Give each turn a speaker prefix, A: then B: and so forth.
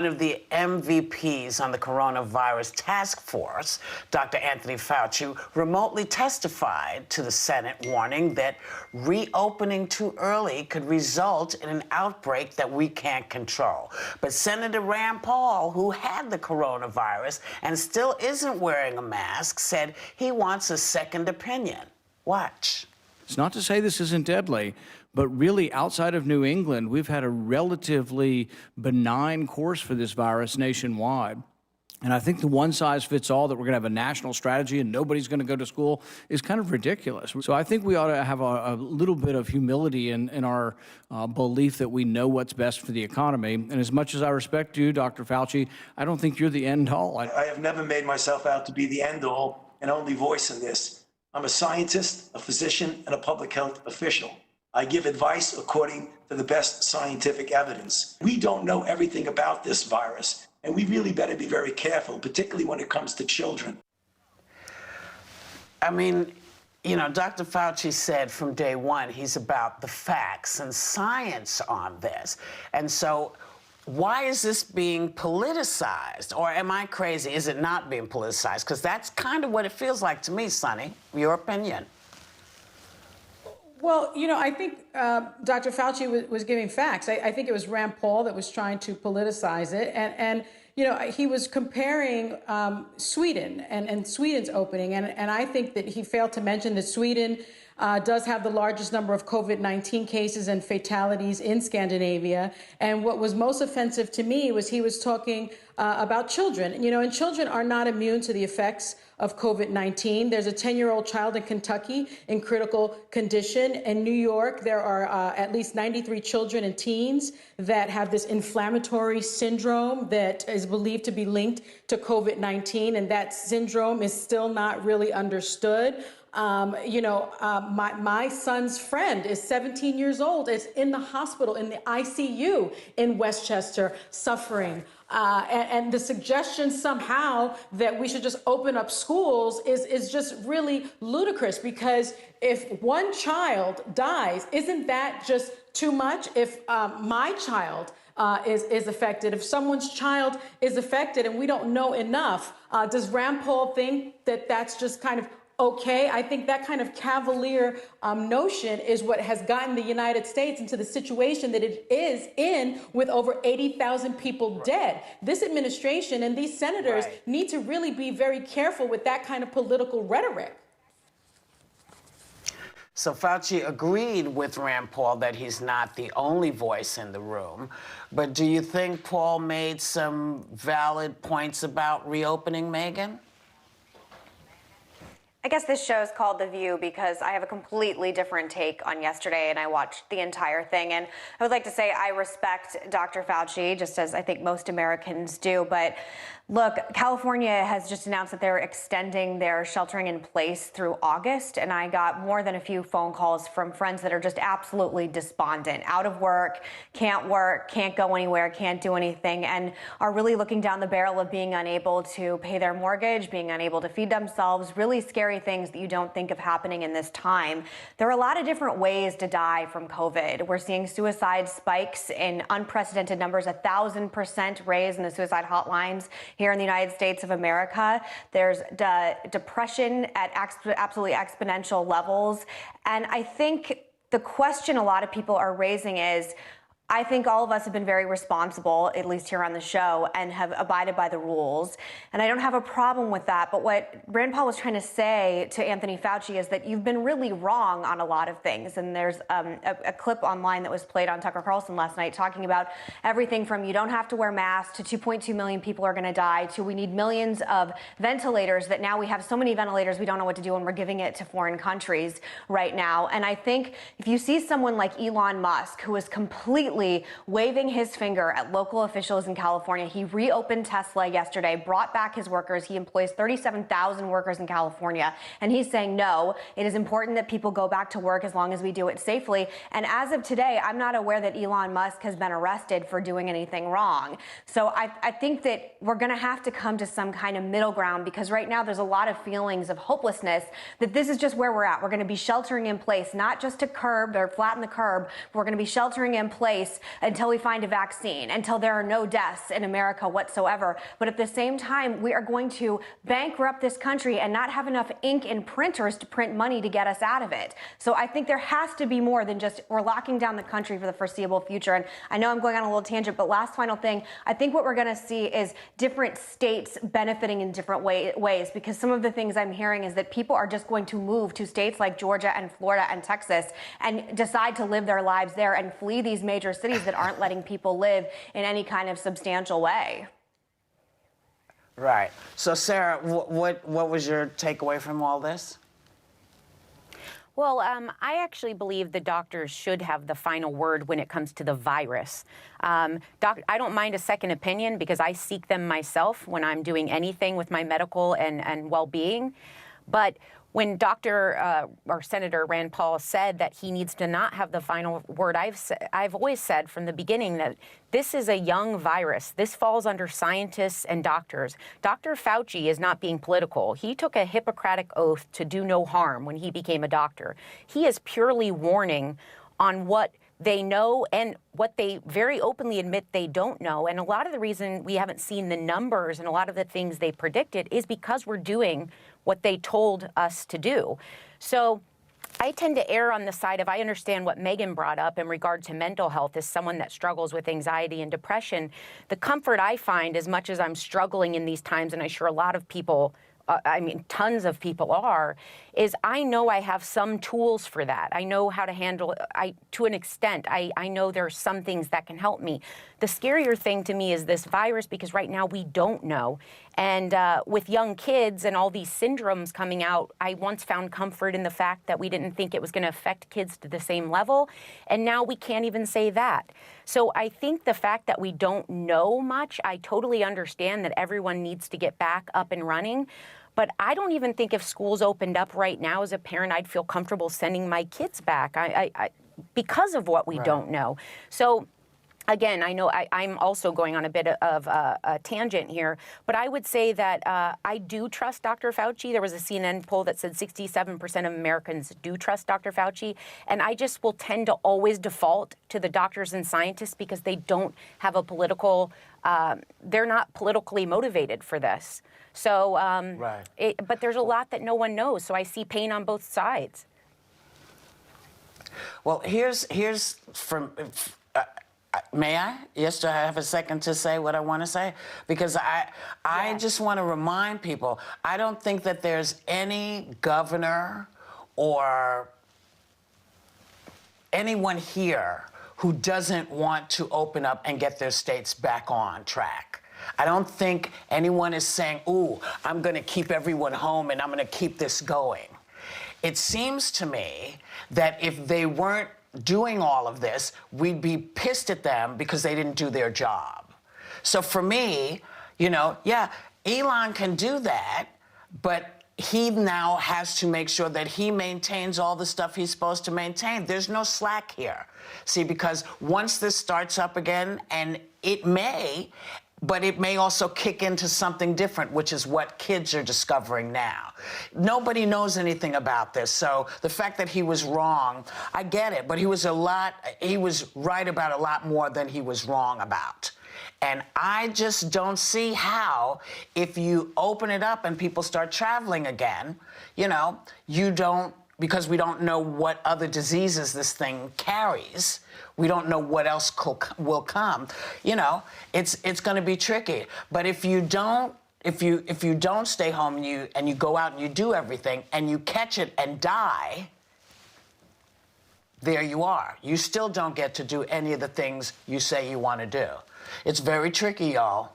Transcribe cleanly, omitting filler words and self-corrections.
A: One of the MVPs on the coronavirus task force, Dr. Anthony Fauci, remotely testified to the Senate, warning that reopening too early could result in an outbreak that we can't control. But Senator Rand Paul, who had the coronavirus and still isn't wearing a mask, said he wants a second opinion. Watch.
B: It's not to say this isn't deadly, but really outside of New England, we've had a relatively benign course for this virus nationwide. And I think the one-size-fits-all that we're going to have a national strategy and nobody's going to go to school is kind of ridiculous. So I think we ought to have a little bit of humility in our belief that we know what's best for the economy. And as much as I respect you, Dr. Fauci, I don't think you're the end-all.
C: I have never made myself out to be the end-all and only voice in this. I'm a scientist, a physician, and a public health official. I give advice according to the best scientific evidence. We don't know everything about this virus, and we really better be very careful, particularly when it comes to children.
A: I mean, you know, Dr. Fauci said from day one he's about the facts and science on this. And so why is this being politicized? Or am I crazy? Is it not being politicized? Because that's kind of what it feels like to me, Sonny. Your opinion.
D: Well, you know, I think Dr. Fauci was giving facts. I think it was Rand Paul that was trying to politicize it. And you know, he was comparing Sweden and Sweden's opening. And I think that he failed to mention that Sweden does have the largest number of COVID-19 cases and fatalities in Scandinavia. And what was most offensive to me was he was talking about children. You know, and children are not immune to the effects of COVID-19. There's a 10-year-old child in Kentucky in critical condition. In New York, there are at least 93 children and teens that have this inflammatory syndrome that is believed to be linked to COVID-19, and that syndrome is still not really understood. You know, my son's friend is 17 years old, is in the hospital, in the ICU in Westchester, suffering. And the suggestion somehow that we should just open up schools is just really ludicrous, because if one child dies, isn't that just too much? If my child is affected, if someone's child is affected and we don't know enough, does Rand Paul think that that's just kind of okay? I think that kind of cavalier notion is what has gotten the United States into the situation that it is in, with over 80,000 people dead. This administration and these senators need to really be very careful with that kind of political rhetoric.
A: So Fauci agreed with Rand Paul that he's not the only voice in the room. But do you think Paul made some valid points about reopening, Megan?
E: I guess this show is called The View because I have a completely different take on yesterday, and I watched the entire thing. And I would like to say I respect Dr. Fauci, just as I think most Americans do. But look, California has just announced that they're extending their sheltering in place through August. And I got more than a few phone calls from friends that are just absolutely despondent, out of work, can't go anywhere, can't do anything, and are really looking down the barrel of being unable to pay their mortgage, being unable to feed themselves, really scary things that you don't think of happening in this time. There are a lot of different ways to die from COVID. We're seeing suicide spikes in unprecedented numbers, 1,000% raise in the suicide hotlines here in the United States of America. There's depression at absolutely exponential levels. And I think the question a lot of people are raising is, I think all of us have been very responsible, at least here on the show, and have abided by the rules. And I don't have a problem with that. But what Rand Paul was trying to say to Anthony Fauci is that you've been really wrong on a lot of things. And there's a clip online that was played on Tucker Carlson last night talking about everything from you don't have to wear masks to 2.2 million people are going to die to we need millions of ventilators, that now we have so many ventilators we don't know what to do and we're giving it to foreign countries right now. And I think if you see someone like Elon Musk, who is completely waving his finger at local officials in California. He reopened Tesla yesterday, brought back his workers. He employs 37,000 workers in California. And he's saying, no, it is important that people go back to work as long as we do it safely. And as of today, I'm not aware that Elon Musk has been arrested for doing anything wrong. So I think that we're going to have to come to some kind of middle ground, because right now there's a lot of feelings of hopelessness that this is just where we're at. We're going to be sheltering in place, not just to curb or flatten the curb. We're going to be sheltering in place place until we find a vaccine, until there are no deaths in America whatsoever. But at the same time, we are going to bankrupt this country and not have enough ink in printers to print money to get us out of it. So I think there has to be more than just we're locking down the country for the foreseeable future. And I know I'm going on a little tangent, but last final thing, I think what we're going to see is different states benefiting in different ways, because some of the things I'm hearing is that people are just going to move to states like Georgia and Florida and Texas and decide to live their lives there and flee these major cities that aren't letting people live in any kind of substantial way.
A: Right. So, Sarah, what was your takeaway from all this?
F: Well, I actually believe the doctors should have the final word when it comes to the virus. I don't mind a second opinion because I seek them myself when I'm doing anything with my medical and well-being. But when or Senator Rand Paul said that he needs to not have the final word, I've always said from the beginning that this is a young virus. This falls under scientists and doctors. Dr. Fauci is not being political. He took a Hippocratic oath to do no harm when he became a doctor. He is purely warning on what they know and what they very openly admit they don't know. And a lot of the reason we haven't seen the numbers and a lot of the things they predicted is because we're doing what they told us to do. So I tend to err on the side of, I understand what Megan brought up in regard to mental health as someone that struggles with anxiety and depression. The comfort I find, as much as I'm struggling in these times, and I'm sure a lot of people, tons of people are, is I know I have some tools for that. I know how to handle it to an extent. I know there are some things that can help me. The scarier thing to me is this virus, because right now we don't know. And with young kids and all these syndromes coming out, I once found comfort in the fact that we didn't think it was going to affect kids to the same level. And now we can't even say that. So I think the fact that we don't know much, I totally understand that everyone needs to get back up and running. But I don't even think if schools opened up right now, as a parent, I'd feel comfortable sending my kids back because of what we don't know. So again, I know I'm also going on a bit of a tangent here, but I would say that I do trust Dr. Fauci. There was a CNN poll that said 67% of Americans do trust Dr. Fauci, and I just will tend to always default to the doctors and scientists because they don't have a political, they're not politically motivated for this. So, but there's a lot that no one knows, so I see pain on both sides.
A: Well, here's from... may I? Yes, do I have a second to say what I want to say? Because I just want to remind people, I don't think that there's any governor or anyone here who doesn't want to open up and get their states back on track. I don't think anyone is saying, ooh, I'm going to keep everyone home and I'm going to keep this going. It seems to me that if they weren't doing all of this, we'd be pissed at them because they didn't do their job. So for me, yeah, Elon can do that, but he now has to make sure that he maintains all the stuff he's supposed to maintain. There's no slack here. See, because once this starts up again, and it may, but it may also kick into something different, which is what kids are discovering now. Nobody knows anything about this, so the fact that he was wrong, I get it, but he was right about a lot more than he was wrong about. And I just don't see how, if you open it up and people start traveling again, you don't, because we don't know what other diseases this thing carries. We don't know what else will come. It's going to be tricky. But if you don't stay home and you go out and you do everything and you catch it and die, there you are. You still don't get to do any of the things you say you want to do. It's very tricky, y'all.